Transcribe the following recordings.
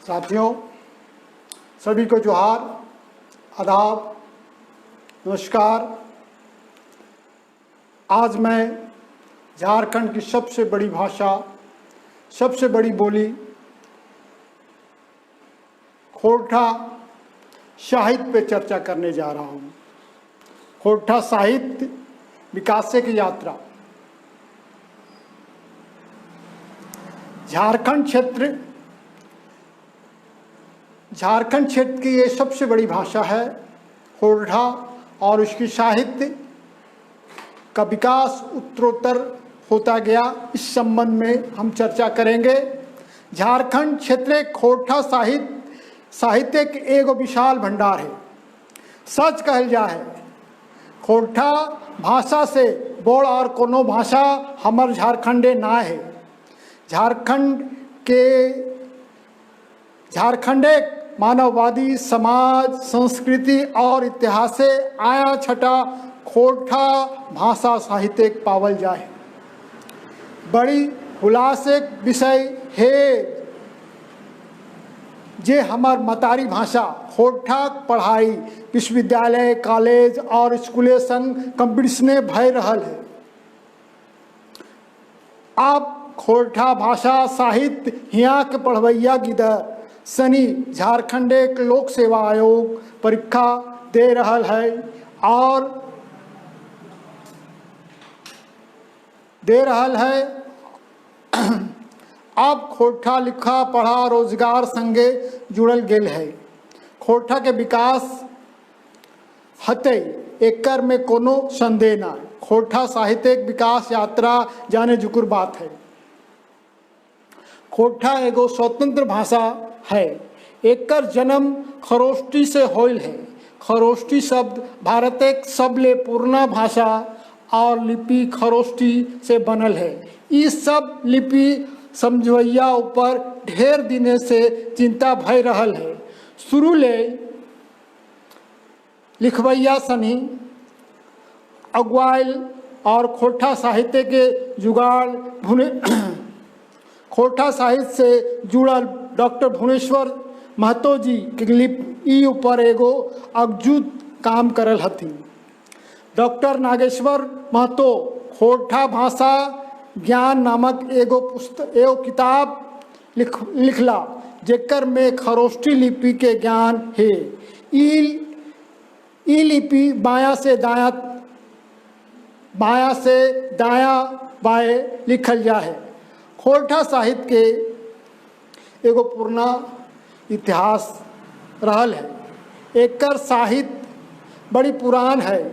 साथियों, सभी को जोहार, आदाब, नमस्कार। आज मैं झारखंड की सबसे बड़ी भाषा, सबसे बड़ी बोली खोरठा साहित्य पे चर्चा करने जा रहा हूँ। खोरठा साहित्य विकास की यात्रा। झारखंड क्षेत्र की ये सबसे बड़ी भाषा है खोरठा, और उसकी साहित्य का विकास उत्तरोत्तर होता गया। इस संबंध में हम चर्चा करेंगे। झारखंड क्षेत्र खोरठा साहित्य के एगो विशाल भंडार है। सच कहल जाए, खोरठा भाषा से बड़ और कोनो भाषा हमर झारखंडे ना है। झारखंडे मानववादी समाज, संस्कृति और इतिहास से आया छटा खोरठा भाषा साहित्य पावल जाए। बड़ी हुलासिक विषय है जे हमार मतारी भाषा खोरठा पढ़ाई विश्वविद्यालय, कॉलेज और स्कूले संग कंपटीशने भय रहल है। आप खोरठा भाषा साहित्य हियाँ के पढ़वैया गिदर सनी झारखंड एक लोक सेवा आयोग परीक्षा दे रहल है और अब खोरठा लिखा पढ़ा रोजगार संगे जुड़ल गेल है। खोरठा के विकास हते एकर में कोनो संदेह ना। खोरठा साहित्यिक विकास यात्रा जाने जुकुर बात है। खोरठा एगो स्वतंत्र भाषा है। एकर जन्म खरोष्टी से होल है। खरोष्टी शब्द भारत एक सबले पुराना भाषा और लिपि खरोष्टी से बनल है। इस सब लिपि समझवैया ऊपर ढेर दिने से चिंता भय रहल है। शुरू ले लिखवैया सनी अगवाइल और खोरठा साहित्य के जुगाड़ खोरठा साहित्य से जुड़ल डॉक्टर भुवनेश्वर महतो जी के लिपि ऊपर एगो अगजूत काम करल हथिन। डॉक्टर नागेश्वर महतो खोरठा भाषा ज्ञान नामक एगो किताब लिखला जेकर में खरोष्टी लिपि के ज्ञान है। ई लिपि बायां से दायां बाएं लिखल जा है। खोरठा साहित्य के एगो पुराना इतिहास रहल है। एकर साहित्य बड़ी पुरान है।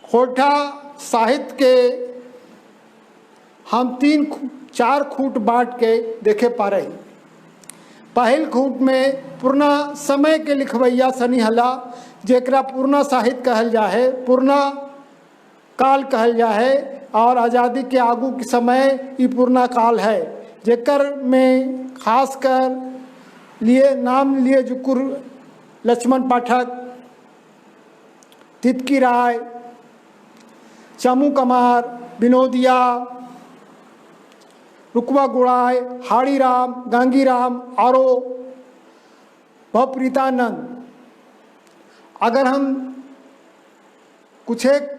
खोरठा साहित्य के हम 3-4 खूट बांट के देखे पा रही। पहल खूट में पुराना समय के लिखवैया सनी हला जेकरा पुराना साहित्य कहल जा है, पुराना काल कहल जा है, और आज़ादी के आगू के समय ये पुराना काल है। जेकर में खासकर नाम लिए जुकुर लक्ष्मण पाठक, तितकी राय, चमू कमार, विनोदिया, रुकवा गुड़ाई, हाड़ीराम, गांगीराम और भवप्रीतानंद। अगर हम कुछ एक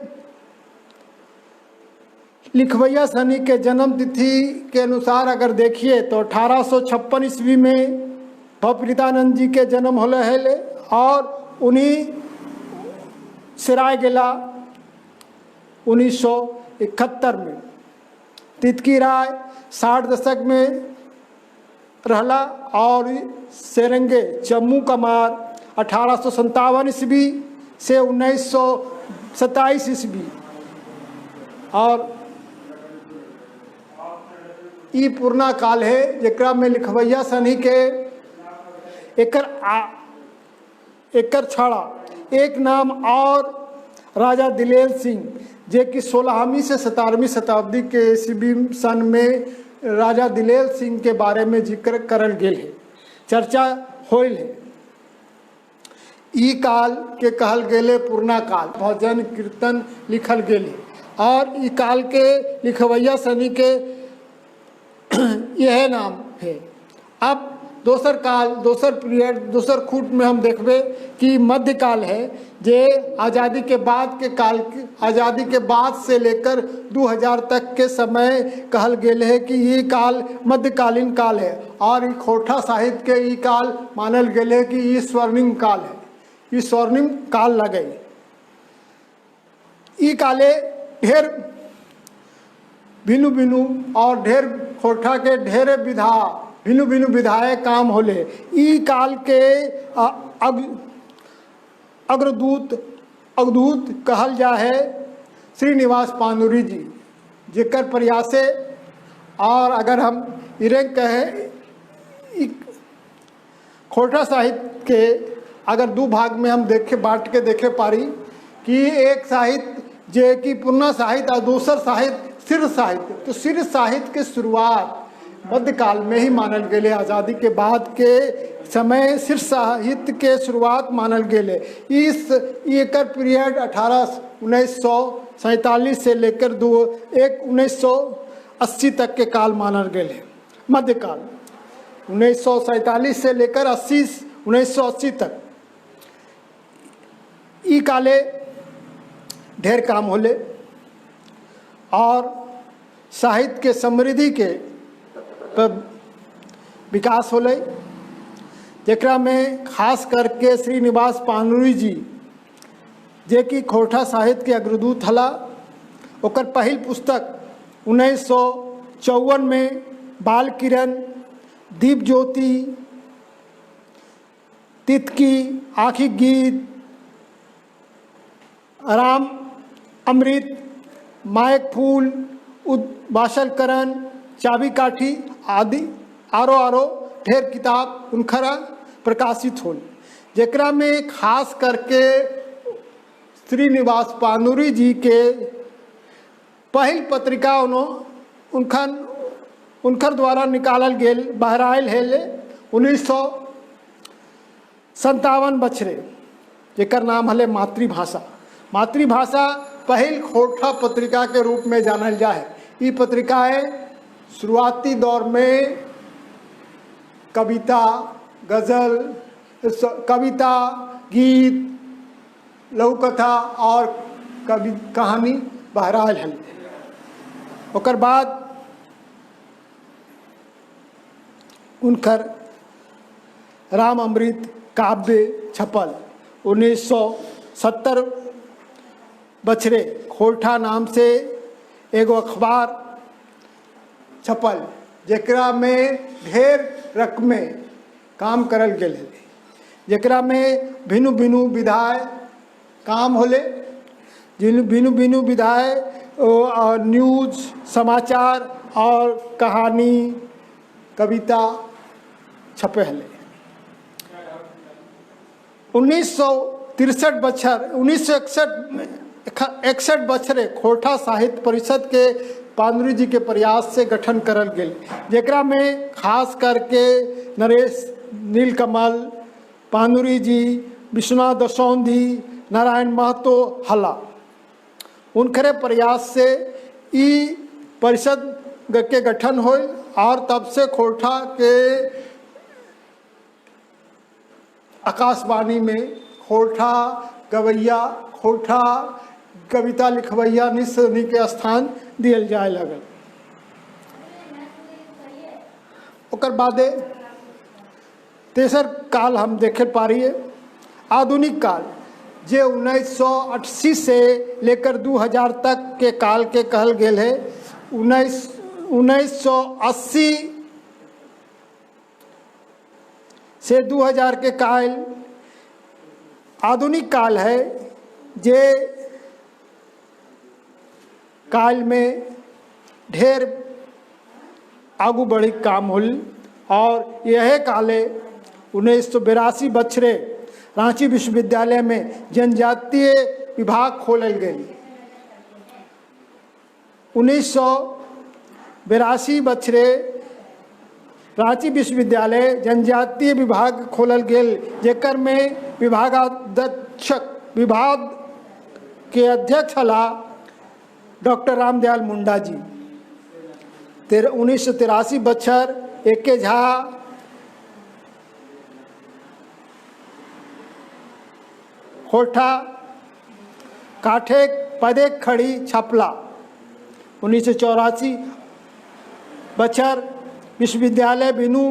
लिखवैया सनी के जन्म तिथि के अनुसार अगर देखिए तो 1856 ईस्वी में भवप्रीतानंद जी के जन्म होले है और उन्हीं सिराय गेला 1971 में। तितकी राय 60 दशक में रहला और सेरंगे चम्मू कमार 1857 ईस्वी से 1927 ईस्वी। और ई पुराना काल है जेकरा में लिखवैया सनी के एकर छड़ा एक नाम और राजा दिलेर सिंह जे कि 16वीं से 17वीं शताब्दी के ईस्वी सन में राजा दिलेर सिंह के बारे में जिक्र करल गेल है, चर्चा होल है। ई काल के कहल गेले पुराना काल। भजन कीर्तन लिखल गेल है और ई काल के लिखवैया सनी के यह नाम है। अब दोसर काल, दोसर पीरियड, दोसर खूट में हम देखबे कि मध्यकाल है, जे आज़ादी के बाद के काल, आज़ादी के बाद से लेकर 2000 तक के समय कहल गेल है कि ये काल मध्यकालीन काल है। और ये खोरठा साहित्य के ये काल मानल गेल है कि ये स्वर्णिम काल है, ये स्वर्णिम काल लगे। ये काले ढेर भिन्न भिन्न और ढेर खोरठा के ढेर विधा भिन्न भिन्न विधाएँ काम होले। ई काल के अग्रदूत कहल जा है श्रीनिवास पानुरी जी, जेकर प्रयासे। और अगर हम इरे कहें खोरठा साहित्य के अगर दो भाग में हम बांट के देखे पारी कि एक साहित्य जे कि पूर्णा साहित्य और दूसर साहित्य सिर साहित्य। तो सिर साहित्य के शुरुआत मध्यकाल में ही मानल गेले। आज़ादी के बाद के समय सिर साहित्य के शुरुआत मानल गेले। इस एकर पीरियड 1947 से लेकर 1980 तक के काल मानल गेले। मध्यकाल 1947 से लेकर 1980 तक ई काले ढेर काम होले और साहित्य के समृद्धि के विकास होले, जेकरा में खास करके श्रीनिवास पानुरी जी जे कि खोरठा साहित्य के अग्रदूत हला। ओकर पहिल पुस्तक 1954 में बाल किरण, दीप ज्योति, तितकी, आँखी गीत, राम अमृत, मायक फूल, बाशलकरण, चाबी काठी आदि आरो ढेर किताब उनखरा प्रकाशित होल, जेकरा में खास करके श्रीनिवास पानुरी जी के पहिल पत्रिका उनकर द्वारा निकालल गेल बहराइल है 1957 बछरे, जेकर नाम हले मातृभाषा। मातृभाषा पहिल खोरठा पत्रिका के रूप में जानल जाए। ये पत्रिकाएं शुरुआती दौर में कविता, गज़ल, कविता, गीत, लघुकथा और कहानी बहराल है। ओकर बाद उनकर राम अमृत काव्य छपल। 1970 बछरे खोरठा नाम से एगो अखबार छपल, जेकरा में ढेर रकमें काम करल गेल है, जेकरा में भिन्न भिन्न विधाएँ काम होले। जिन भिन्न भिन्न विधाएँ न्यूज, समाचार और कहानी, कविता छपे हले। 1961 बछरे खोरठा साहित्य परिषद के पानुरी जी के प्रयास से गठन करल गेल, जेकरा में खास करके नरेश नीलकमल, पानुरी जी, विश्वनाथ दसौंधी, नारायण महतो हला। उनकरे प्रयास से ई परिषद के गठन होल और तब से खोरठा के आकाशवाणी में खोरठा गवैया, खोरठा कविता लिखवैया निस्सनी के स्थान दियल जाए लगल। ओकर बादे तेसर काल हम देखे पारिए आधुनिक काल, जे 1980 से लेकर 2000 तक के काल के कहल गेल है। 1980 से 2000 के काल आधुनिक काल है, जे काल में ढेर आगू बढ़ी काम होल। और यह काले 1982 बछरे रांची विश्वविद्यालय में जनजातीय विभाग खोलल गई। 1982 बछरे रांची विश्वविद्यालय जनजातीय विभाग खोलल गेल, जेकर में विभाग के अध्यक्ष हला डॉक्टर रामदयाल मुंडा जी। 1983 बछर एके झा खोठा काठे पदे खड़ी छपला 1984 बछर विश्वविद्यालय बीनू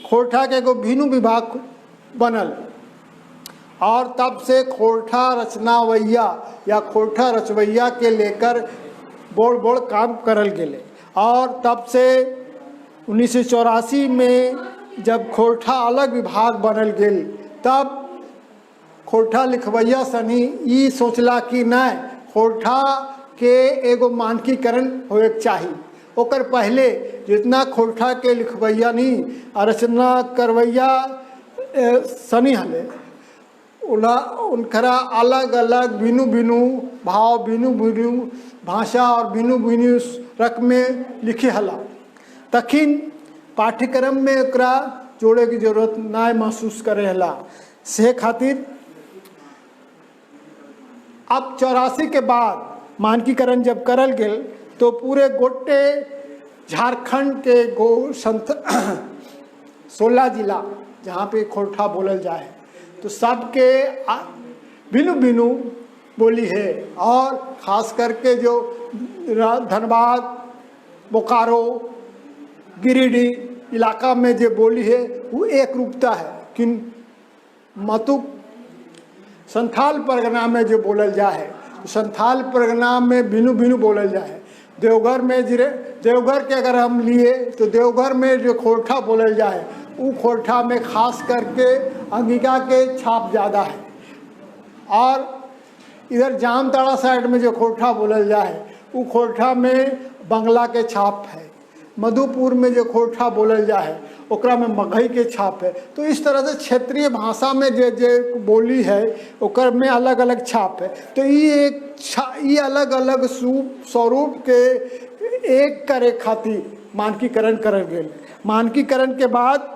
खोरठा के एगो बीनू विभाग बनल और तब से खोरठा रचनावैया या खोरठा रचवैया के लेकर बोड़ बोड़ काम करल गेले। और तब से 1984 में जब खोरठा अलग विभाग बनल गेल तब खोरठा लिखवैया सनी ई सोचला कि नहीं खोरठा के एगो मानकीकरण होए चाहिए। ओकर पहले जितना खोरठा के लिखवैया नहीं रचना करवैया सनी हले उनकरा अलग अलग बिनु बिनु भाव बिनु बिनु भाषा और बिनु बिनु रक में लिखे हला तखिन पाठ्यक्रम में ओकरा जोड़े की जरूरत ना महसूस करे हला। से खातिर अब 84 के बाद मानकीकरण जब करल गेल तो पूरे गोटे झारखंड के 16 जिला जहाँ पे खोरठा बोलल जाए तो सबके बिनु बिनु बोली है। और ख़ास करके जो धनबाद बोकारो गिरिडीह इलाका में जो बोली है वो एक रूपता है कि मतुक संथाल परगना में जो बोलल जाए संथाल परगना में बिनु बिनु बोलल जाए। देवघर में देवघर के अगर हम लिए तो देवघर में जो खोरठा बोलल जाए वो खोरठा में खास करके अंगिका के छाप ज़्यादा है। और इधर जामताड़ा साइड में जो खोरठा बोलल जाए वो खोरठा में बंगला के छाप है। मधुपुर में जो खोरठा बोलल जाए ओकरा में मगही के छाप है। तो इस तरह से क्षेत्रीय भाषा में जो बोली है ओकर में अलग अलग छाप है। तो ये अलग अलग स्वरूप के एक करे खातिर मानकीकरण करल गेल। मानकीकरण के बाद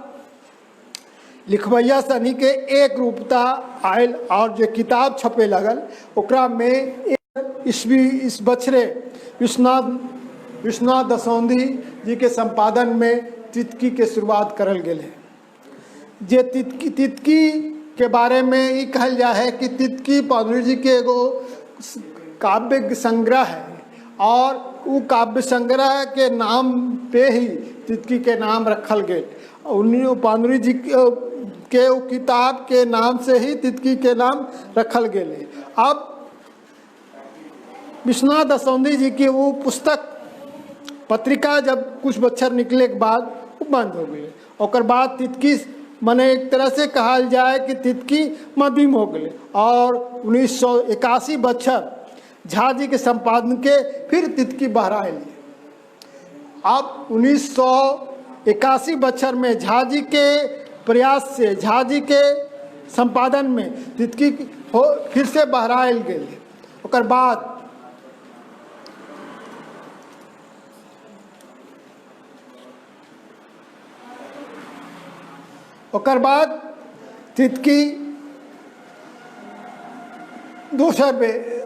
लिखवैया सनी के एक रूपता आयल और जो किताब छपे लगल ओकरा में इस बछरे विश्वनाथ दसौंधी जी के संपादन में तितकी के शुरुआत करल गेल है। जे तितकी के बारे में ये कहल जा है कि तितकी पादुरी जी के एगो काव्य संग्रह है और वो काव्य संग्रह के नाम पे ही तितकी के नाम रखल गेल। उन्हीं पादुरी जी के वो किताब के नाम से ही तितकी के नाम रखल गेल है। अब विश्वनाथ दसौंधी जी की वो पुस्तक पत्रिका जब कुछ बच्चर निकले के बाद वो बंद हो गई। और बाद तितकी मने एक तरह से कहा जाए कि तितकी मध्यम हो गई। और 1981 बच्चर झा जी के संपादन के फिर तितकी बहराए। अब 1981 बच्चर में झा जी के प्रयास से झा जी के संपादन में तितकी फिर से बहरायल गई। ओकर बाद तितकी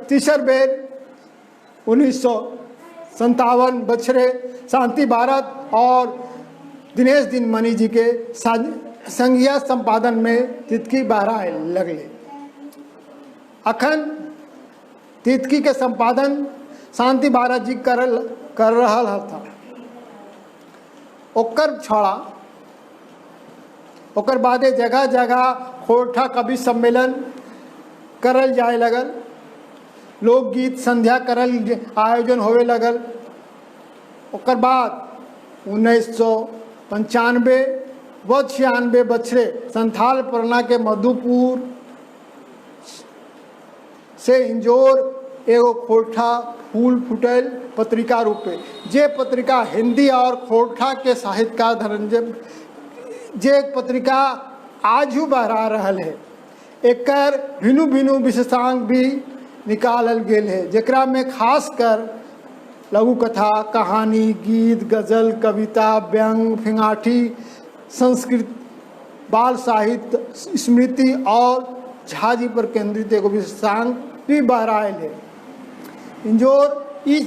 तीसर बेर 1957 बछरे शांति भारत और दिनेश दिनमणि जी के संघीय संपादन में तितकी बहराए लगले। अखन तितकी के संपादन शांति भारत जी कर रहा था। ओकर छोड़ा ओकर बादे जगह जगह खोरठा कवि सम्मेलन करल जाए लगल। लोकगीत संध्या करल आयोजन होवे लगल। ओकर बाद 1995 व 96 बछरे संथाल परगना के मधुपुर से इंजोर एगो खोरठा फूल फुटल पत्रिका रूपे जे पत्रिका हिंदी और खोरठा के साहित्यकार धनंजय जे पत्रिका आज भी बहरा रहल है। एकर भिनु भिनु विशेषांक भी निकालल गेल है जेकरा में खास कर लघु कथा कहानी गीत गज़ल कविता व्यंग फिंगाठी संस्कृत बाल साहित्य स्मृति और झा जी पर केंद्रित एगो विशेषांक भी बहरायल है। इंजोर इस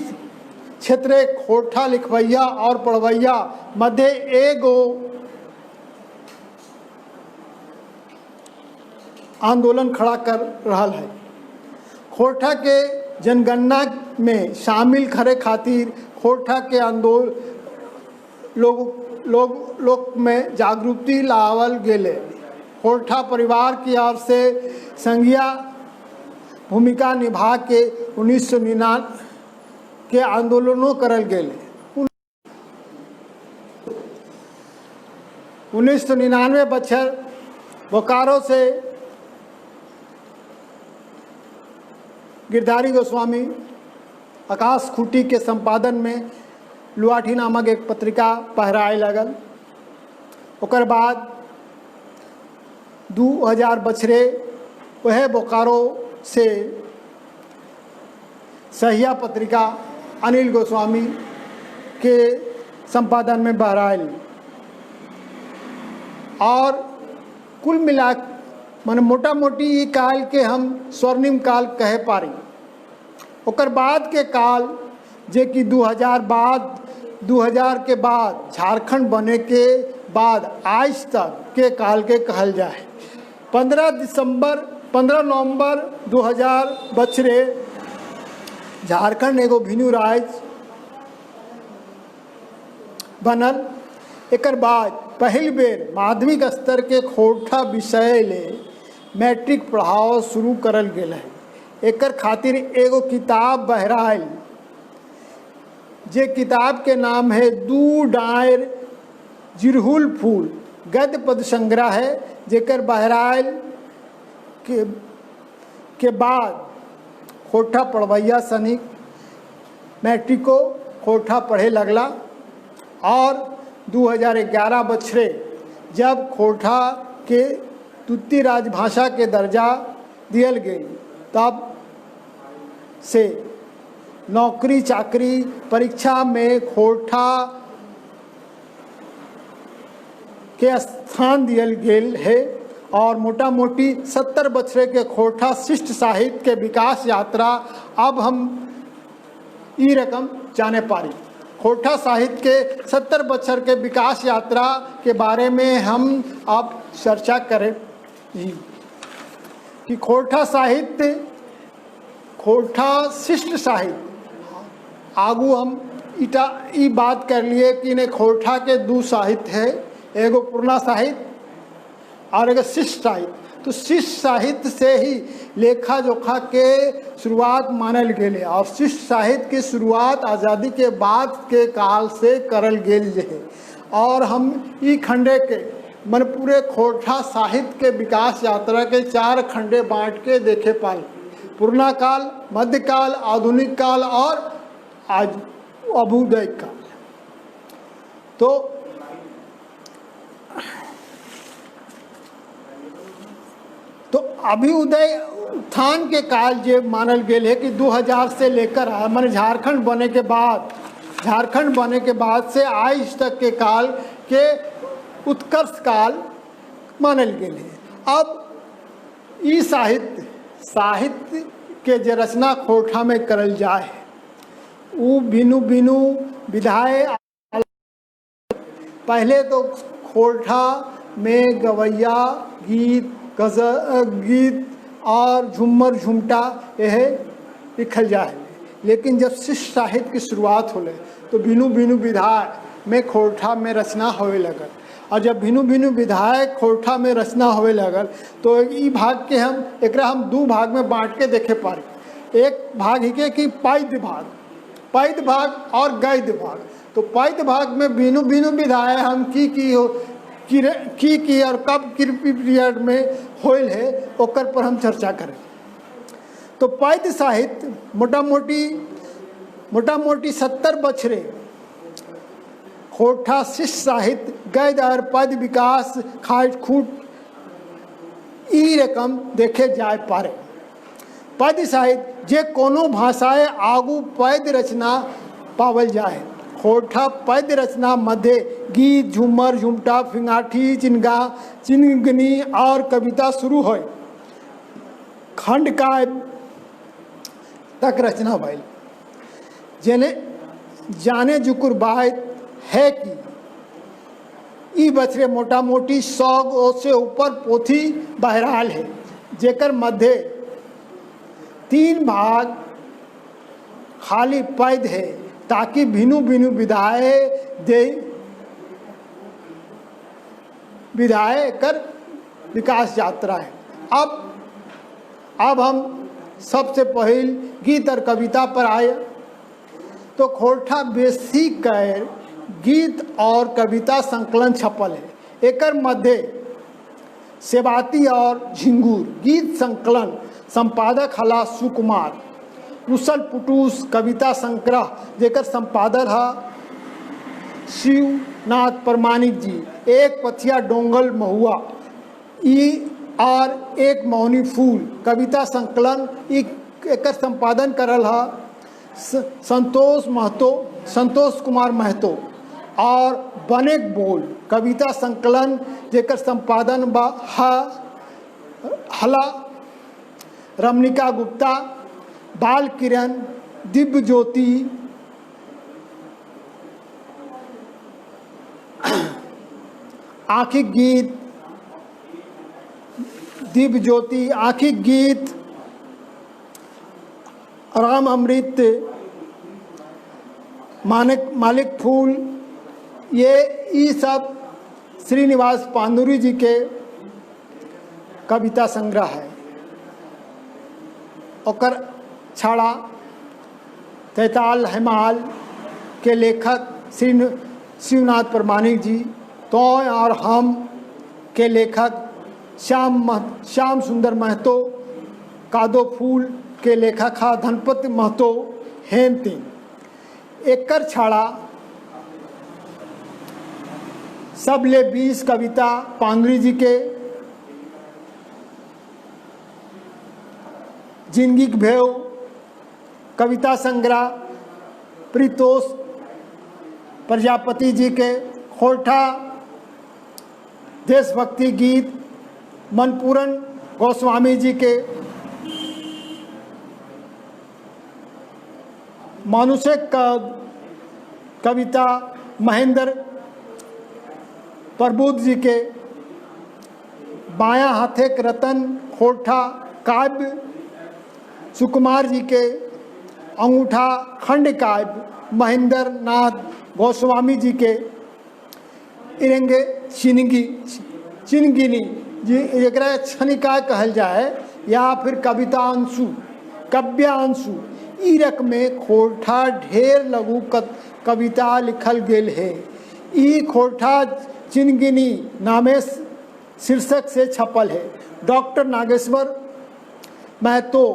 क्षेत्र खोरठा लिखवैया और पढ़वैया मध्य एगो आंदोलन खड़ा कर रहा है। खोरठा के जनगणना में शामिल करे खातिर खोरठा के आंदोलन लोग में जागृति लावल गेले। खोरठा परिवार की ओर से संघीय भूमिका निभा के 1999 के आंदोलनों करल गेले। 1999 बछर बोकारो से गिरधारी गोस्वामी आकाश खूटी के संपादन में लुआठी नामक एक पत्रिका पहराए लगल। ओकर बाद 2000 बछरे वह बोकारो से सहिया पत्रिका अनिल गोस्वामी के संपादन में बहराइल और कुल मिला मन मोटा मोटी ये काल के हम स्वर्णिम काल कहे पारी। ओकर बाद के काल जे कि 2000 के बाद झारखंड बने के बाद आज तक के काल के कहल जाए। 15 नवंबर 2000 बछरे झारखंड एगो भिन्न राज्य बनल। एकर बाद पहल बेर माध्यमिक स्तर के खोरठा विषय ले मैट्रिक पढ़ाओ शुरू करल गेल है। एकर खातिर एगो किताब बहराइल जे किताब के नाम है दू डायर जिरहुल फूल गद्य पद संग्रह है। जेकर बहराइल के बाद खोरठा पढ़वैया सनिक मैट्रिको खोरठा पढ़े लगला और 2011 बछरे जब खोरठा के द्वितीय राजभाषा के दर्जा दियल गई तब से नौकरी चाकरी परीक्षा में खोरठा के स्थान दियल गेल है और मोटा मोटी 70 बछरे के खोरठा शिष्ट साहित्य के विकास यात्रा अब हम ई रकम जाने पारी। खोरठा साहित्य के 70 बछर के विकास यात्रा के बारे में हम अब चर्चा करें कि खोरठा साहित्य खोरठा शिष्ट साहित्य आगू हम ई बात कर लिए कि इन्हें खोरठा के दो साहित्य है, एगो पुराना साहित्य और एगो शिष्ट साहित्य। तो शिष्ट साहित्य से ही लेखा जोखा के शुरुआत मानल गेले और शिष्ट साहित्य की शुरुआत आज़ादी के बाद के काल से करल गेल है। और हम ई खंडे के मन पूरे खोरठा साहित्य के विकास यात्रा के 4 खंडे बांट के देखे पाए। पुराना काल, मध्यकाल, आधुनिक काल और आज अभ्युदय काल। तो अभ्युदय उत्थान के काल जे मानल गेल है कि 2000 से लेकर मैंने झारखंड बने के बाद से आज तक के काल के उत्कर्ष काल मानल गेल है। अब ई साहित्य के जे रचना खोरठा में करल जाए वो बिनु विधाय। पहले तो खोरठा में गवैया गीत और झूमर झुमटा यह लिखल जाए। लेकिन जब शिष्ट साहित्य की शुरुआत होले तो बिनु विधाय में खोरठा में रचना होवे लगल और जब भिनु विधायक खोरठा में रचना होवे लगल तो ई भाग के हम 2 भाग में बांट के देखे पारी। एक भाग ही कि पैद भाग और गद्य भाग। तो पैद भाग में भिनु विधायक हम की और कब पीरियड में होल है ओकर पर हम चर्चा करें। तो पैद साहित्य मोटा मोटी 70 बछरे खोरठा शिष्ट साहित्य गद्य और पद विकास खाट खूट ई रकम देखे जाए पारे। पद साहित्य जे कोनो भाषाएं आगू पद रचना पावल जाए। खोरठा पद रचना मध्य गीत, झूमर, झुमटा, फिंगाठी, चिनगनी और कविता शुरू हो खंड काव्य तक रचना भइल। जेने जाने जुकुर बात है कि ई बछरे मोटा मोटी 100 से ऊपर पोथी बहरहाल है, जेकर मध्य 3 भाग खाली पैद है ताकि भिनु भिनु विधाए कर विकास यात्रा है। अब हम सबसे पहले गीत और कविता पर आए तो खोरठा बेसी कैर गीत और कविता संकलन छपल है। एकर मध्य सेवाती और झिंगुर गीत संकलन संपादक हला सुकुमार, कुशल पुटूस कविता संग्रह जेकर संपादक है शिवनाथ प्रमाणिक जी, एक पथिया डोंगल महुआ ई और एक मौनी फूल कविता संकलन एकर संपादन करल है संतोष कुमार महतो, और बनेक बोल कविता संकलन जेकर संपादन हला रमनिका गुप्ता, बाल किरण, दिव्य ज्योति, आखिक गीत, दिव्य ज्योति, आखिक गीत, राम अमृत, मालिक फूल, ये सब श्रीनिवास पांडुरी जी के कविता संग्रह है। ओकर छाड़ा तैताल हेमाल के लेखक श्री शिवनाथ प्रमाणिक जी, तो और हम के लेखक श्याम सुंदर महतो, कादो फूल के लेखक हा धनपति महतो हेन तीन। एकर छाड़ा सबले 20 कविता पांडुरी जी के, जिंदगी भेव कविता संग्रह प्रीतोष प्रजापति जी के, खोरठा देशभक्ति गीत मनपूरन गोस्वामी जी के, मानुषे कविता महेंद्र प्रबुद्ध जी के, बायां हाथे के रतन खोरठा काव्य सुकुमार जी के, अंगूठा खंड काव्य महेंद्र नाथ गोस्वामी जी के, इरंगे चिनगिनी जी एकरा छनिका कहल जाए या फिर कवितांशु काव्यांशु, ईरक में खोरठा ढेर लघु कविता लिखल गेल है। ई खोरठा चिनगिनी नामे शीर्षक से छपल है। डॉक्टर नागेश्वर महतो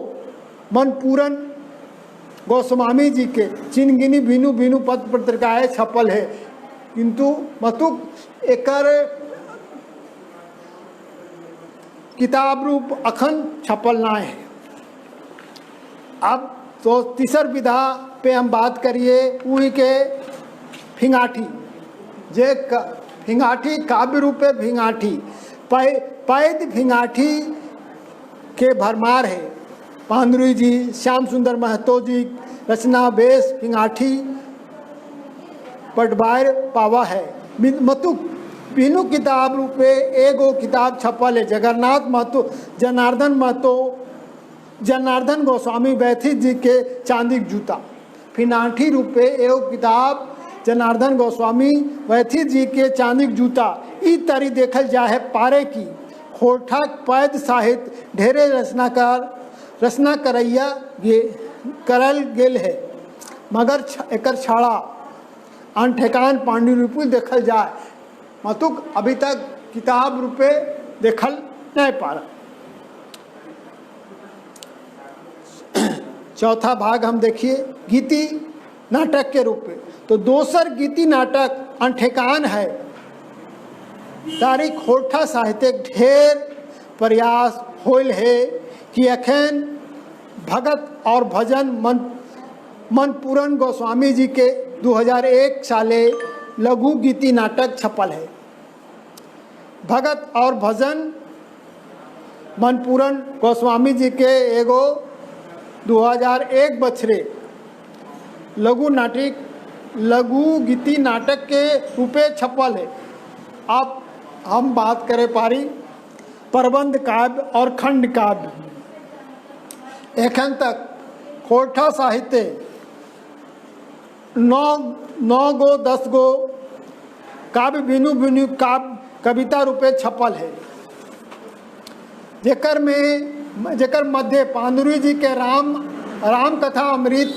मनपूरन गोस्वामी जी के चिनगिनी भिनु भिनु पत्र पत्रिकाएँ छपल है, किंतु मतुक एकर किताब रूप अखन छपल ना है। अब तो तीसर विधा पे हम बात करिए वही के फिंगाठी, जे फिंगाठी काव्य रूपे फिंगाठी पैद फिंगाठी के भरमार है। पांडुरी जी, श्याम सुंदर महतो जी रचना बेस फिंगाठी पटवार पावा है। मतु बिनु किताब रूपे एगो किताब छपल है जगन्नाथ महतो जनार्दन गोस्वामी बैथित जी के चांदिक जूता। फिनाठी रूपे एगो किताब जनार्दन गोस्वामी बैथित जी के चांदिक जूता। ई तरी देखल जाए पारे की खोरठा पैद साहित्य ढेरे रचना करैया करल गेल है, मगर एकर छाड़ा अनठेकान पांडुलिपि देखल जाए मतुक अभी तक किताब रूपे देखल नहीं पा रहा। चौथा भाग हम देखिए गीति नाटक के रूप में, तो दोसर गीति नाटक अनठेकान है। तारीख खोरठा साहित्य ढेर प्रयास होल है कि अखन भगत और भजन मनपूरन गोस्वामी जी के 2001 साले लघु गीति नाटक छपल है। भगत और भजन मनपूरन गोस्वामी जी के एगो 2001 बछरे लघु नाटक लघु गीति नाटक के रूपे छपल है। अब हम बात करें पारी प्रबंध काव्य और खंड काव्य। एखन तक खोरठा साहित्य 9 गो 10 गो काव्य भिन्न भिन्न काव्य कविता रूपे छपल है, जेकर मध्य पांडुरंग जी के राम कथा अमृत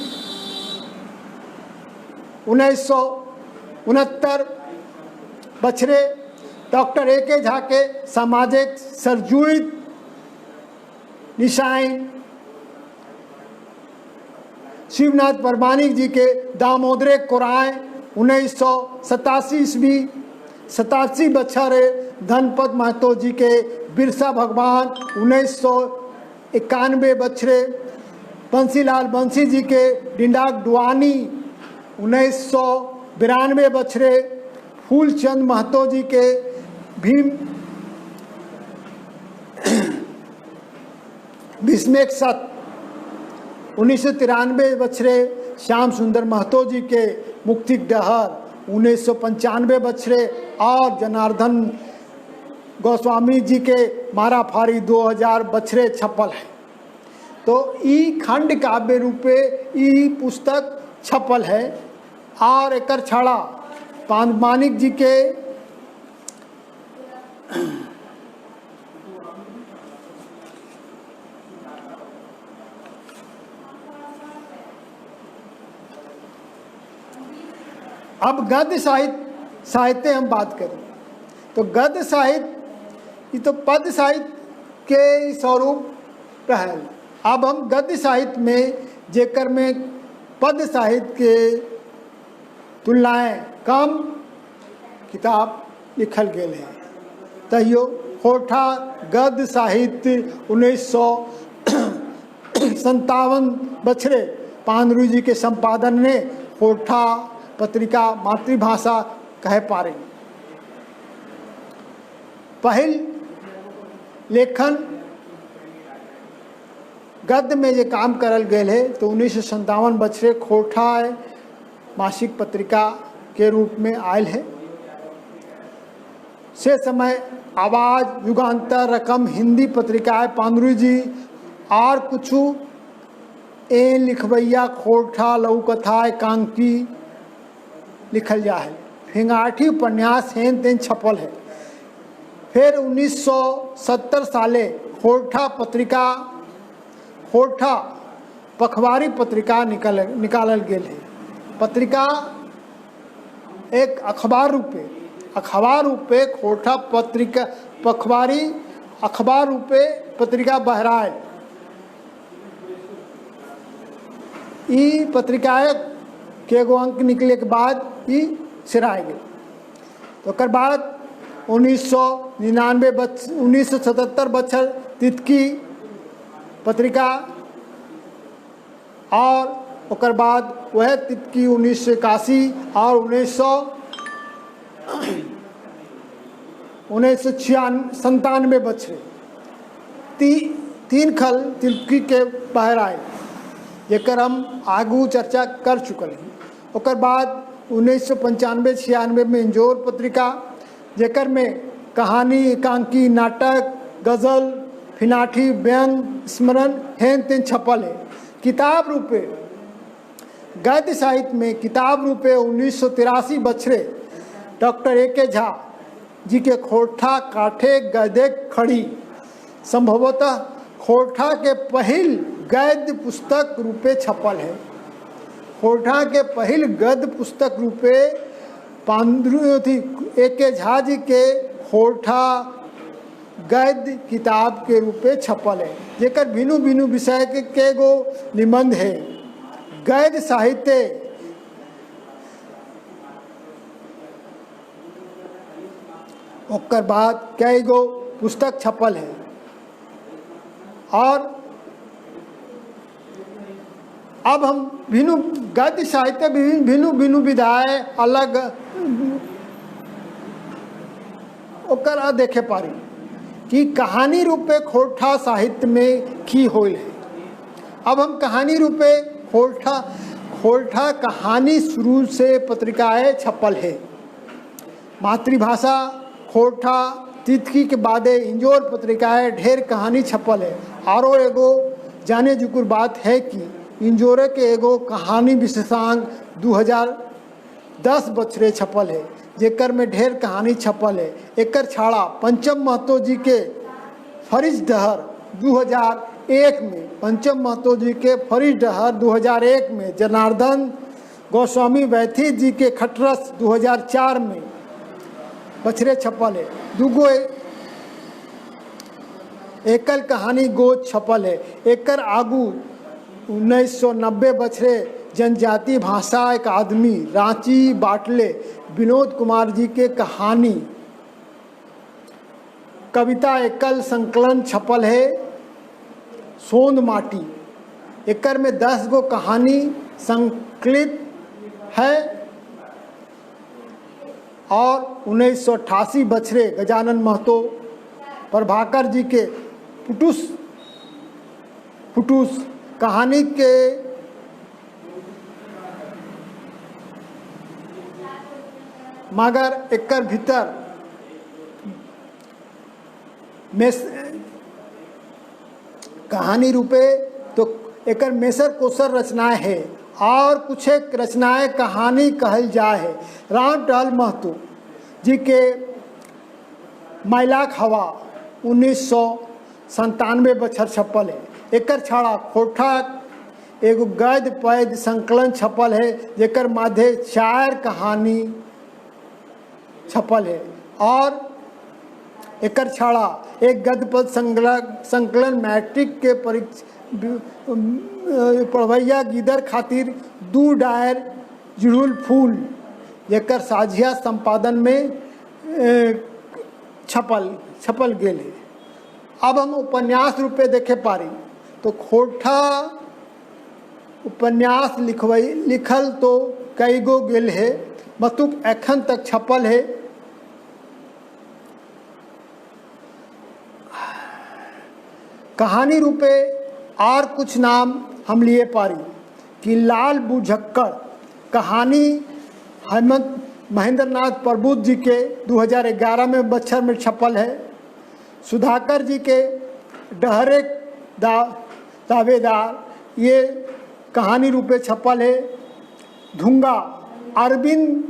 1969 बछरे, डॉक्टर ए.के. झा के सामाजिक सरजुइत निशाइन, शिवनाथ परमानिक जी के दामोदरे कोराय 1987 ईस्वी 87 बछरे, धनपत महतो जी के बिरसा भगवान 1991 बछरे, बंसीलाल बंसी जी के डिंडाक डुआनी 1992 बछरे, फूलचंद महतो जी के भीम भीष्मेक सत 1993 बछरे, श्याम सुंदर महतो जी के मुक्तिक डहर 1995 बछरे और जनार्दन गोस्वामी जी के माराफारी 2000 बछरे छपल है। तो ई खंड काव्य रूपे ई पुस्तक छपल है। और एकर छड़ा पांडुमानिक जी के अब गद्य साहित्य हम बात करें तो गद्य साहित्य ये तो पद्य साहित्य के स्वरूप रहल। अब हम गद्य साहित्य में जेकर में पद्य साहित्य के तुलनाएं कम किताब लिखल गेल है। तैयो खोरठा गद्य साहित्य 1957 बछरे पांडुरंग जी के संपादन ने खोरठा पत्रिका मातृभाषा कह पारे। पहल लेखन गद्य में ये काम करल गए है तो 1957 बछरे खोरठा मासिक पत्रिका के रूप में आयल है। से समय आवाज, युगांतर, रकम, हिंदी पत्रिकाएं पांडुरंग जी और कुछ लिखवैया खोरठा लघुकथा एकांकी लिखल जा है। फिंगाठी उपन्यास हेन तेन छपल है। फिर 1970 साले खोरठा पखवारी पत्रिका निकालल गेल है। पत्रिका एक अखबार रूपे खोरठा पत्रिका पखवारी अखबार रूपे पत्रिका बहराए। ई पत्रिकाएं के एगो अंक निकले के बाद ही सिराए गए। तो ओकर बाद 1977 बछर तितकी पत्रिका और ओकर बाद वह तितकी 1981 और 1997 बछरे तीन खल तितकी के बाहर आए, जेकर हम आगू चर्चा कर चुकल हैं। ओकर बाद 1995-96 में इंजोर पत्रिका, जेकर में कहानी, एकांकी, नाटक, गज़ल, फिनाठी, व्यंग, स्मरण हेन तेन छपल है। किताब रूपे गद्य साहित्य में किताब रूपे 1983 बछरे डॉक्टर ए.के. झा जी के खोरठा काठे गद्य खड़ी संभवतः खोरठा के पहल गद्य पुस्तक रूपे छपल है। खोरठा के पहल गद्य पुस्तक रूपे पांडुरंग ए.के. झा जी के खोरठा गद्य किताब के रूपे छपल है, जेकर भिन्न भिन्न विषय के गो निबंध है। गद्य साहित्य ओकर बाद कई गो पुस्तक छपल है। और अब हम भिन्न गद्य साहित्य भिन्न भिन्न विधाएं अलग ओकर देखे पारी कि कहानी रूपे खोरठा साहित्य में की होल है। अब हम कहानी रूपे खोरठा कहानी शुरू से पत्रिकाएं छपल है। मातृभाषा खोरठा तितकी के बादे इंजोर पत्रिकाएं ढेर कहानी छपल है। आरो एगो जाने जुकुर बात है कि इंजोरे के एगो कहानी विशेषांक 2010 बछरे छपल है, जेकर में ढेर कहानी छपल है। एकर छाड़ा पंचम महतो जी के फरिज डहर 2001 में, पंचम महतो जी के फरिज डहर 2001 में, जनार्दन गोस्वामी वैथी जी के खटरस 2004 में बछरे छपल है। दूगो एकल कहानी गोद छपल है। एकर आगू 1990 बछरे जनजाति भाषा अकादमी रांची बाटले विनोद कुमार जी के कहानी कविता एकल संकलन छपल है सोंद माटी। एकर में 10 गो कहानी संकलित है और 1988 बछरे गजानन महतो प्रभाकर जी के फुटूस कहानी के मगर एकर भीतर में कहानी रूपे तो एकर मेसर कोसर रचनाएं है और कुछ एक रचनाएं कहानी कहल जाए है। राम टहल महतो जी के मैलाक हवा 1997 बछर छपल है। एकर छाड़ा खोरठा एगो गद्य पद्य संकलन छपल है, जेकर माध्यम शायर कहानी छपल है। और एकर छाड़ा एक गद्य पद्य संकलन मैट्रिक के पढ़वैया गिदर खातिर 2 डायर जुड़ुल फूल, जेकर साझिया संपादन में छपल गेल है। अब हम उपन्यास रूपे देखे पारी तो खोरठा उपन्यास लिखल तो कई गो गेल है, मतुक एखन तक छपल है। कहानी रूपे और कुछ नाम हम लिए पारी कि लाल बुझक्कड़ कहानी हेमंत महेंद्र नाथ प्रभुत जी के 2011 में बछर में छपल है। सुधाकर जी के डहरे दावेदार ये कहानी रूपे छपल है। धुंगा अरविंद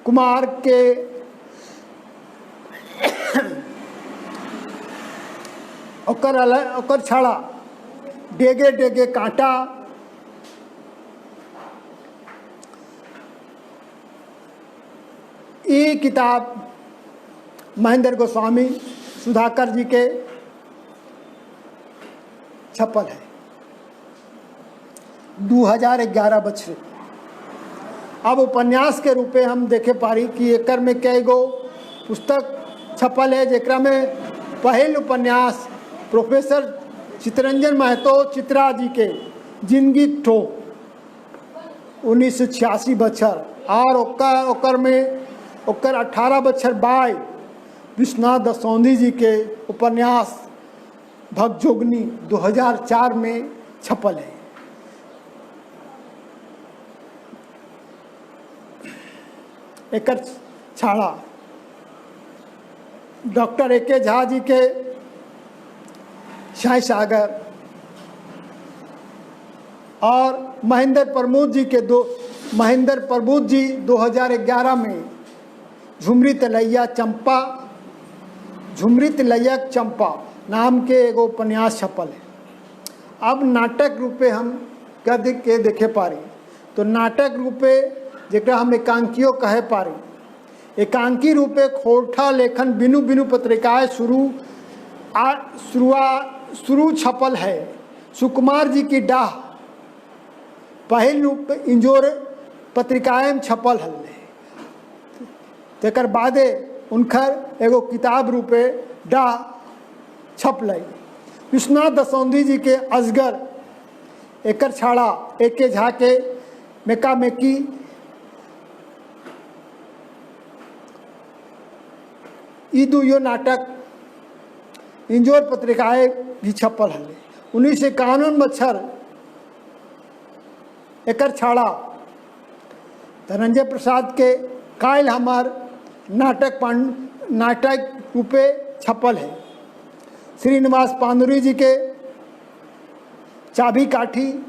कुमार के ओकर छाड़ा डेगे डेगे कांटा ये किताब महेंद्र गोस्वामी सुधाकर जी के छपल है 2011 बछरे। अब उपन्यास के रूपे हम देखे पारी कि एकर में कई गो पुस्तक छपल है, जेकरा में पहल उपन्यास प्रोफेसर चितरंजन महतो चित्रा जी के जिंदगी ठो 1986 बछर और ओकर में ओकर 18 बछर बाय विश्वनाथ दसौंधी जी के उपन्यास भगजोगनी 2004 में छपल है। एकर छाड़ा डॉक्टर ए.के. झा जी के शाही सागर और महेंद्र प्रमोद जी 2011 में झुमरी तलैया चंपा नाम के एगो उपन्यास छपल है। अब नाटक रूपे हम गद्य के देखे पारी तो नाटक रूपे जेकरा हम एकांकियों कहे पारी। एकांकी रूपे खोरठा लेखन बिनु बिनु पत्रिकाएं शुरू छपल है। सुकुमार जी की डाह पहल रूप इंजोर पत्रिकाएं छपल है। तेकर बादे उनकर एगो किताब रूपे डाह छपल। विश्वनाथ दसौंधी जी के अजगर एकर छाड़ा ए.के. झा के मेका मेकी यो नाटक इंजोर पत्रिकाएं भी छपल है। 1991 बछर एकर छाड़ा धनंजय प्रसाद के कायल हमार नाटक रूपे छपल है। श्रीनिवास पांडुरी जी के चाबी काठी,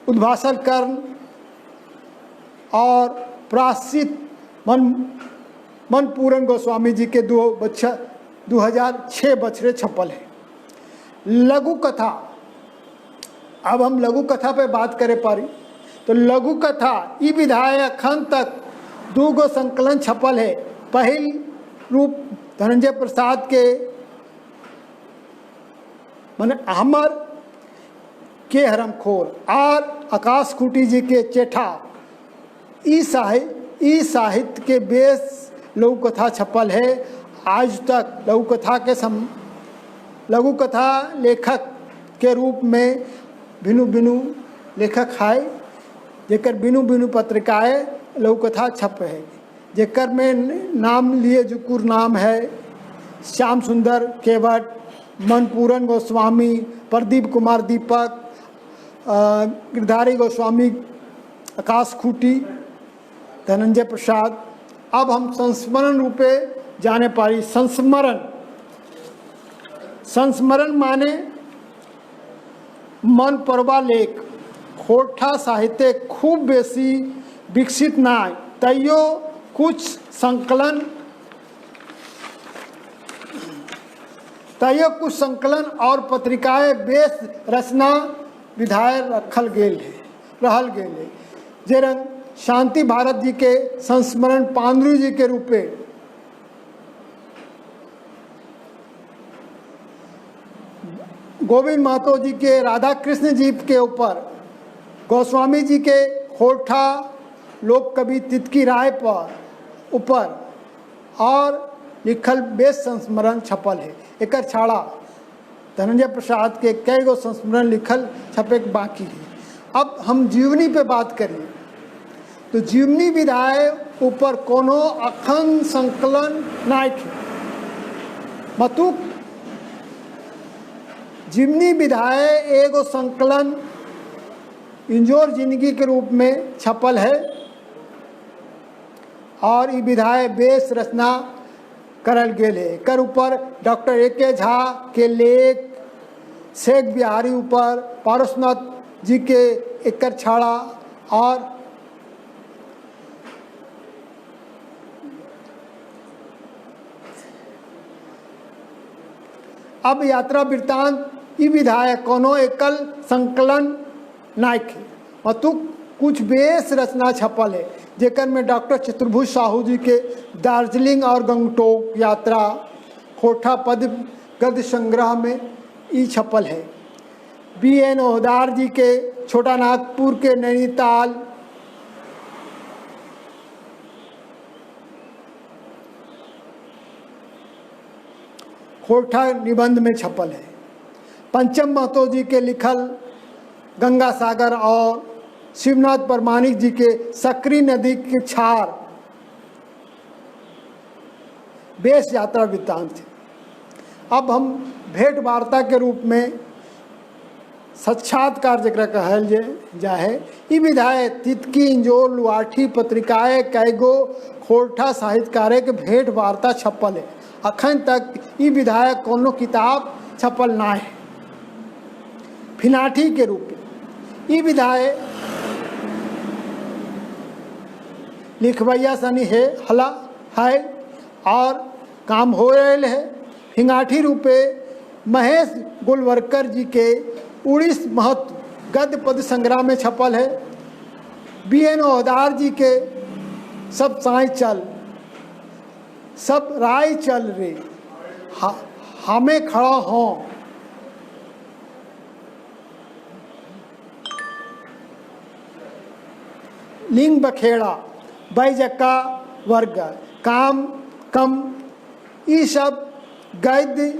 उद्भाषण कर्ण और प्राश्चित मनपूरन गोस्वामी जी के 2006 बछड़े छपल है। लघु कथा, अब हम लघु कथा पे बात करें पारी तो लघु कथा ई विधाय अखन तक 2 गो संकलन छपल है। पहल रूप धनंजय प्रसाद के माने अमर के हरमखोर और आकाश खूटी जी के चेठा ई साहित्य के बेस लघु कथा छपल है। आज तक लघु कथा लेखक के रूप में भिनु लेखक है, जेकर भिनु पत्रिकाएँ लघु कथा छप है, जेकर में नाम लिए जुकुर नाम है श्याम सुंदर केवट, मनपूरन गोस्वामी, प्रदीप कुमार दीपक, गिरधारी गोस्वामी, आकाश खूटी, धनंजय प्रसाद। अब हम संस्मरण रूपे जाने पारी। संस्मरण माने मन परवा लेख। खोटा साहित्य खूब बेसी विकसित ना तैयो कुछ संकलन और पत्रिकाएं बेस रचना विधाय रहल गेल है। जेरंग शांति भारत जी के संस्मरण पांडुरी जी के रूपे, गोविंद महतो जी के राधा कृष्ण जी के ऊपर, गोस्वामी जी के खोटा लोक कवि तितकी राय पर ऊपर और लिखल बेस संस्मरण छपल है। एकर छाड़ा धनंजय प्रसाद के कई गो संस्मरण लिखल छपे बाकी है। अब हम जीवनी पे बात करें तो जीवनी विधाय ऊपर कोनो अखन संकलन नाइक मतुक जीवनी विधाय एगो संकलन इंजोर जिंदगी के रूप में छपल है और ई विधाय बेस रचना करल गेल है। कर ऊपर डॉक्टर ए.के. झा के लेख, शेख बिहारी ऊपर, पारसनाथ जी के एकर छाड़ा और अब यात्रा वृत्तांत ई विधायक कोनो एकल संकलन नाइक है अतु कुछ बेस रचना छपल है, जेकर में डॉक्टर चतुर्भुज साहू जी के दार्जिलिंग और गंगटोक यात्रा खोटा पद गद्य संग्रह में ई छपल है। B.N. ओहदार जी के छोटा नागपुर के नैनीताल, खोटा निबंध में छपल है। पंचम महतो जी के लिखल गंगा सागर और शिवनाथ परमाणिक जी के सकरी नदी के छार बेस यात्रा वृत्तांत। अब हम भेंट वार्ता के रूप में साक्षात्कार जकरा कहल जाए ई विधाय तितकी, इंजोर, लुआठी पत्रिकाएँ कैगो खोटा साहित्यकारे के भेंट वार्ता छपल है। अखन तक ई विधायक कोनो किताब छपल ना है। फिनाठी के रूप में ई विधायक लिखवैया सनी है हला है और काम हो रहे है। फिंगाठी रूपे महेश गोलवरकर जी के उड़ीस महत्व गद्य पद संग्रह में छपल है। B.N. ओहदार जी के सब साई चल सब राय चल रे हमें खड़ा हों, लिंग बखेड़ा, बैजक्का वर्ग, काम कम, ई सब गद्य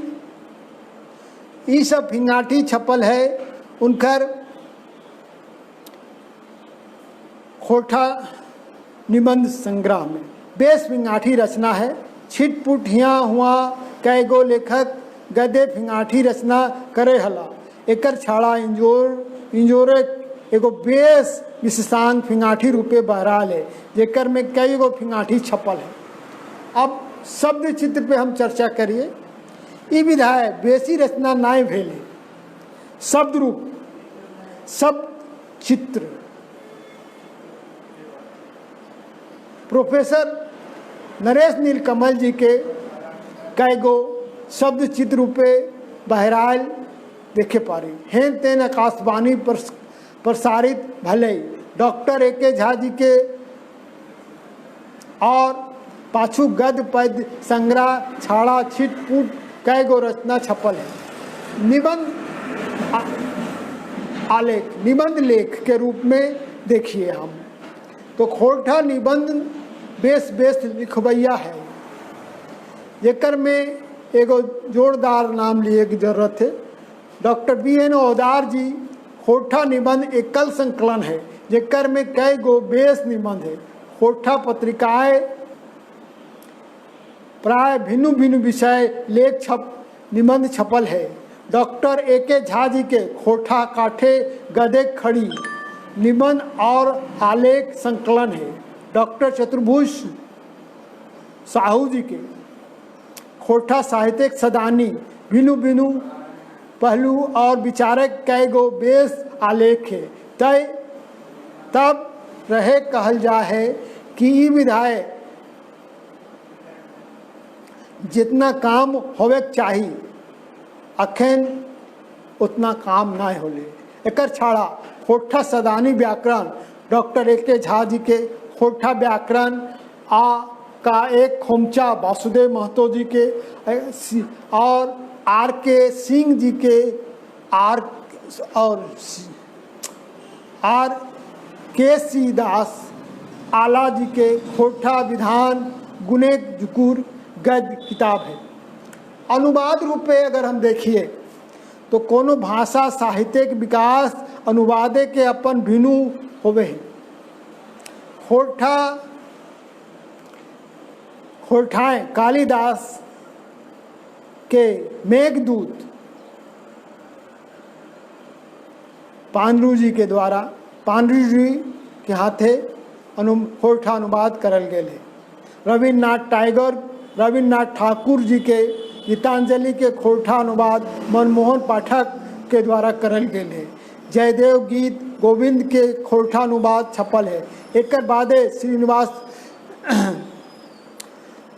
ई सब फिंगाठी छपल है। उनकर खोटा निबंध संग्रह में बेस फिंगाठी रचना है। छिटपुट हिया हुआ कैगो लेखक गद्य फिंगाठी रचना करे हला। एकर छाड़ा इंजोरे एगो बेस विशेषांक फिंगाठी रूपे बहराल है, जेकर में कई गो फिंगाठी छपल है। अब शब्द चित्र पे हम चर्चा करिए। ई विधाय बेसी रचना नाय भेले, शब्द रूप शब्द चित्र। प्रोफेसर नरेश नीलकमल जी के कई गो शब्द चित्र रूपे बहराल देखे पारी। हेन तेन आकाशवाणी पर प्रसारित भले डॉक्टर ए.के. झा जी के और पाछू गद पद संग्रह छाड़ा छिटपुट कई गो रचना छपल है। निबंध आलेख निबंध लेख के रूप में देखिए हम तो खोरठा निबंध बेस लिखवैया है, जेकर में एगो जोरदार नाम लिए की जरूरत है। Doctor B.N. ओहदार जी खोरठा निबंध एकल संकलन है, जेकर में कई गो बेस निबंध है। खोरठा पत्रिकाएं प्राय भिन्न भिन्न विषय लेख निबंध छपल है। Doctor A K. झा जी के खोरठा काठे गदे खड़ी निबंध और आलेख संकलन है। डॉक्टर चतुर्भुज साहू जी के खोरठा साहित्यिक सदानी भिन्न भिन्न पहलू और विचारक कई गो बेस आलेख है। तब रहे कहल जा है कि ई विधाय जितना काम होवे चाहिए अखन उतना काम ना होले। एकर छाड़ा खोरठा सदानी व्याकरण डॉक्टर ए.के. झा जी के खोरठा व्याकरण का एक खोमचा वासुदेव महतो जी के और R.K. सिंह जी के R.K. दास आला जी के खोरठा विधान गुने जुकुर गद्य किताब है। अनुवाद रूप में अगर हम देखिए तो कोनो भाषा साहित्यिक विकास अनुवादे के अपन भिन्नु होवे हैं। खोरठाएं कालिदास के मेघदूत पांडु जी के द्वारा पांडु जी के हाथे खोरठा अनुवाद करल गए है। रविन्द्रनाथ ठाकुर जी के गीतांजलि के खोरठा अनुवाद मनमोहन पाठक के द्वारा करल गए है। जयदेव गीत गोविंद के खोरठा अनुवाद छपल है। एकर बादे श्रीनिवास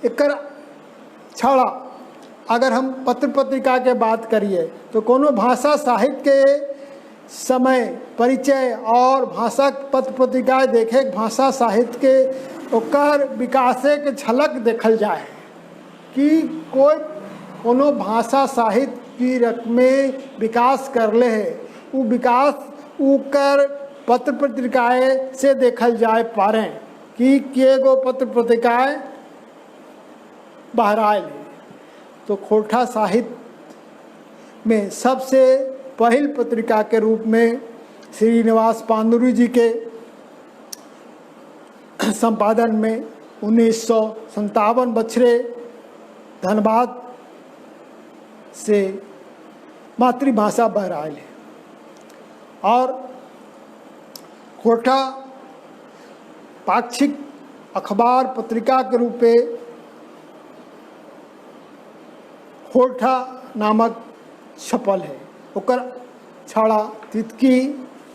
एकर छाड़ा अगर हम पत्र पत्रिका के बात करिए तो कोनो भाषा साहित्य के समय परिचय और भाषा पत्र पत्रिकाएँ देखे भाषा साहित्य के ओकर विकासे के झलक देखल जाए कि कोनो भाषा साहित्य की रकमें विकास कर ले है। वो विकास उकर पत्र पत्रिकाएँ से देखल जाए पारे कि के गो पत्र पत्रिकाएँ बहराए है। तो खोरठा साहित्य में सबसे पहल पत्रिका के रूप में श्रीनिवास पांडुरु जी के संपादन में 1957 बछरे धनबाद से मातृभाषा बहराए है। और खोरठा पाक्षिक अखबार पत्रिका के रूप में खोरठा नामक छपल है। ओकर छाड़ा तितकी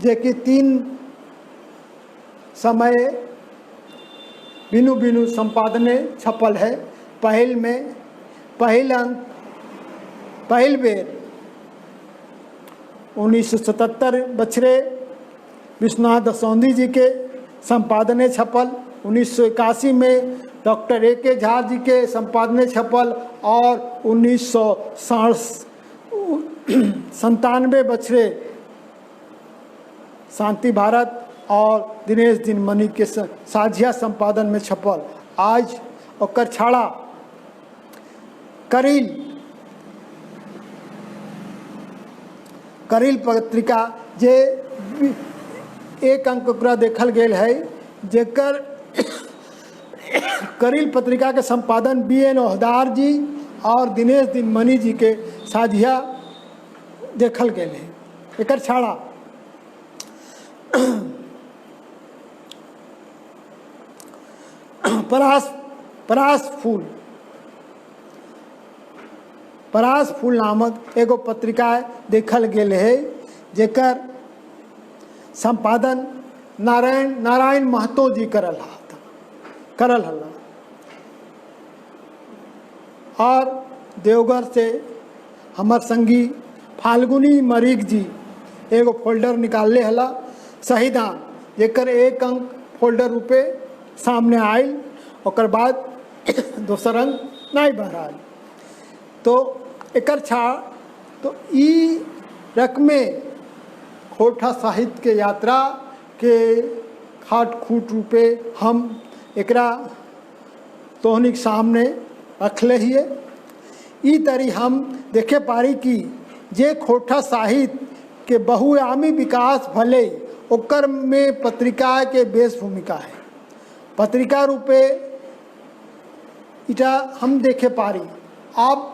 जे कि 3 समय भिन्न भिन्न संपादने छपल है। पहल बेर 1977 बछरे विश्वनाथ दसौंधी जी के संपादने छपल। 1981 में डॉक्टर ए.के. झा जी के संपादने छपल और 1997 बछरे शांति भारत और दिनेश दिनमणि के साझिया संपादन में छपल। आज ओकर छाड़ा करील पत्रिका जे एक अंक ओकरा देखल गेल है, जेकर करील पत्रिका के संपादन B.N. ओहदार जी और दिनेश दिनमणि जी के साझिया देखल गेल है। एकर छाड़ा परास फूल नामक एगो पत्रिका देखल गेल है, जेकर संपादन नारायण महतो जी करल हला। और देवघर से हमार संगी फाल्गुनी मरीक जी एगो फोल्डर निकालले हला संविधान, जेकर 1 अंक फोल्डर रूपे सामने आयल, ओकर बाद दोसर अंक नहीं बहराल। तो एकर छाड़ तो ई रकमे खोरठा साहित्य के यात्रा के खाट खूट रूपे हम एकरा तोहनिक सामने रखले हिए। ई तरी हम देखे पारी कि जे खोरठा साहित्य के बहुआयामी विकास भले ओकर में पत्रिका के बेस भूमिका है। पत्रिका रूपे इटा हम देखे पारी। अब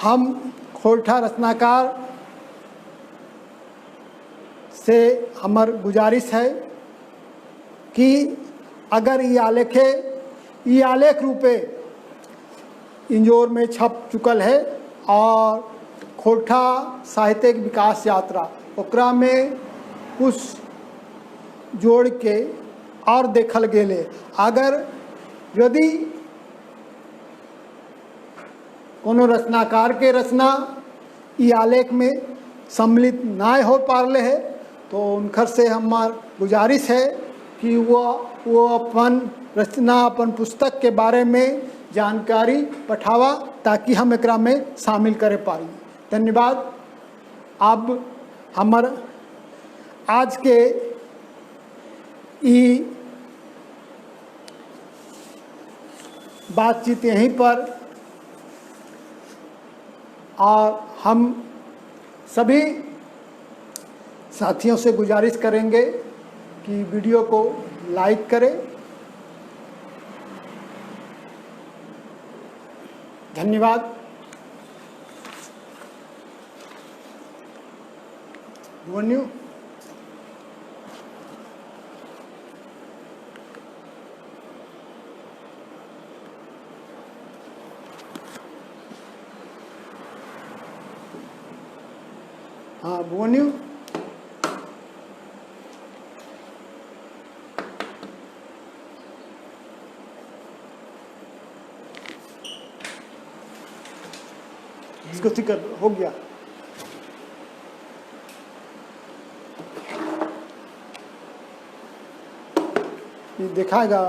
हम खोरठा रचनाकार से हमार गुजारिश है कि अगर ये आलेख रूपे इंजोर में छप चुकल है और खोरठा साहित्यिक विकास यात्रा ओकरा में कुछ जोड़ के और देखल गेले, अगर यदि कोनो रचनाकार के रचना ई आलेख में सम्मिलित ना हो पारले है, तो उनकर से हमार गुजारिश है कि वो अपन रचना अपन पुस्तक के बारे में जानकारी पठावा, ताकि हम एकरा में शामिल करे पारी। धन्यवाद। अब हमार आज के ई बातचीत यहीं पर, और हम सभी साथियों से गुजारिश करेंगे कि वीडियो को लाइक करें। धन्यवाद। भुवन्यू। हाँ भुवन्यू। इसको ठीक हो गया। ये दिखाएगा।